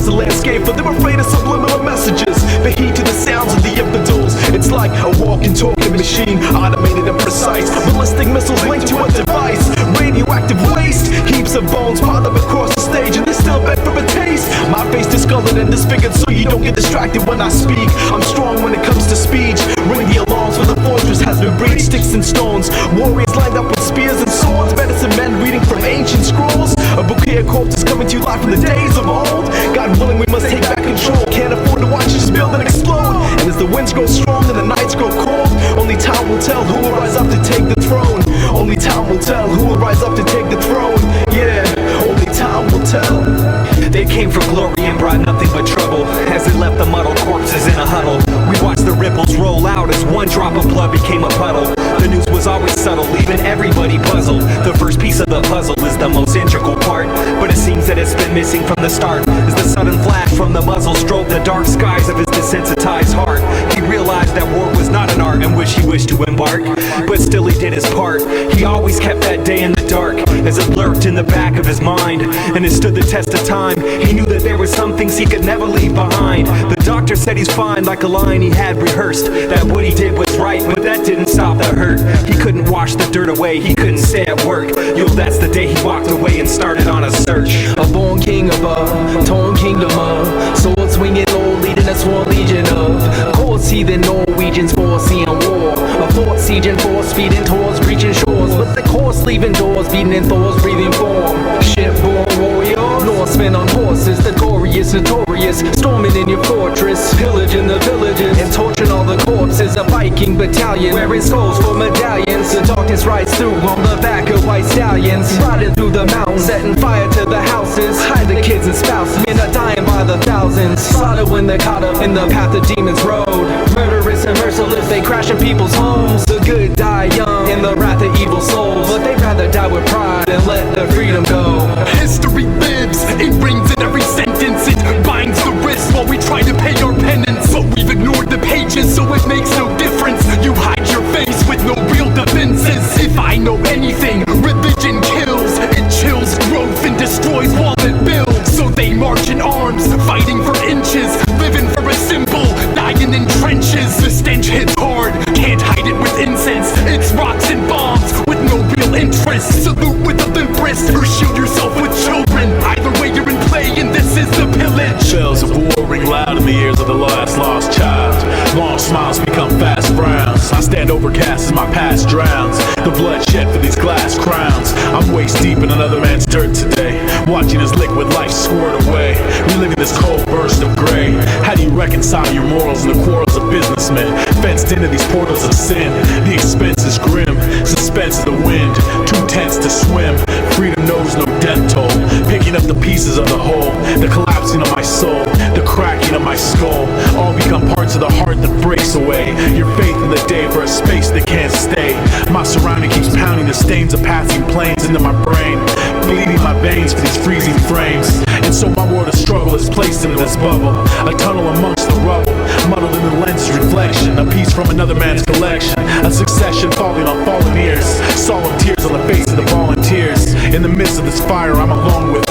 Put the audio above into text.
Analyze the landscape, but they're afraid of subliminal messages. The heat to the sounds of the infidels. It's like a walking, talking machine, automated and precise. Ballistic missiles linked to a device. Radioactive waste, heaps of bones piled up across the stage, and they still beg for a taste. My face discolored and disfigured, so you don't get distracted when I speak. I'm strong when it comes to speech. Ring the alarms when the fortress has been breached. Sticks and stones, warriors lined up with spears and swords. Medicine men reading from ancient scrolls. A bouquet of corpses coming to life from the days of old. God willing, we must take back control. Can't afford to watch this building explode. And as the winds grow strong and the nights grow cold, only time will tell who will rise up to take the throne. Only time will tell who will rise up to take the throne. Yeah, only time will tell. They came for glory and brought nothing but trouble. As they left the muddled corpses in a huddle, we watched the ripples roll out as one drop of blood became a puddle. The news was always subtle, leaving everybody puzzled. The first piece of the puzzle is the most integral part, but it seems that it's been missing from the start. As the sudden flash from the muzzle strove the dark skies of his desensitized heart, he realized that war was not an art in which he wished to embark, but still he did his part. He always kept that day in the dark, as it lurked in the back of his mind, and it stood the test of time. He knew that there were some things he could never leave behind. The doctor said he's fine, like a line he had rehearsed, that what he did was right, but that didn't stop the hurt. He couldn't wash the dirt away, he couldn't stay at work. Yo, that's the day he walked away and started on a search. A born king above, torn kingdom of, sword swinging lord leading a sworn legion of course heathen Norwegians foreseeing war. A fort sieging force feeding towards breaching shores, with the course leaving doors beating in Thor's breathing form. Shipborn warrior, Norsemen on horses, the goriest notorious, storming in your fortress, pillaging the villages and torturing all the corpses. A Viking battalion wearing skulls for medallions. The darkness rides through on the back of white stallions, riding through the mountains, setting fire to the houses. Hide the kids and spouses, men are dying by the thousands. Slaughter when they're caught up in the path of demons road. Murderous and merciless, they crash in people's homes. The good die young in the wrath of evil souls, but they'd rather die with pride than let their freedom go. History lives, it rings in every sentence. It binds the wrist while we try to pay our penance, but we've ignored the pages, so it makes no difference. You hide your face with no real defenses. If I know anything, religion kills. It chills growth and destroys while it builds. So they march in arms, fighting for inches, living for a symbol, dying in trenches. The stench hits hard, can't hide it with incense. It's rocks and bombs with no real interest. Salute with a limp wrist or shield yourself with children. Either way you're in play and this is the pillage. Bells of war ring loud in the ears of the last lost child. Long smiles become fast frowns. I stand overcast as my past drowns the bloodshed for these glass crowns. I'm waist deep in another man's dirt today, watching his liquid life squirt away, reliving this cold burst of gray. How do you reconcile your morals and the quarrels of businessmen, fenced into these portals of sin? The expense is grim, suspense of the wind, too tense to swim. Freedom knows no death toll, picking up the pieces of the whole, the collapsing of my soul, the cracking of my skull, all become parts of the heart that breaks away. Your faith in the day for a space that can't stay. My surrounding keeps pounding the stains of passing planes into my brain, bleeding my veins for these freezing frames. And so my world of struggle is placed into this bubble, a tunnel amongst the rubble, muddled in the lens's reflection, a piece from another man's collection, a succession falling on fallen ears, solemn tears on the face of the volunteers. In the midst of this fire I'm alone with,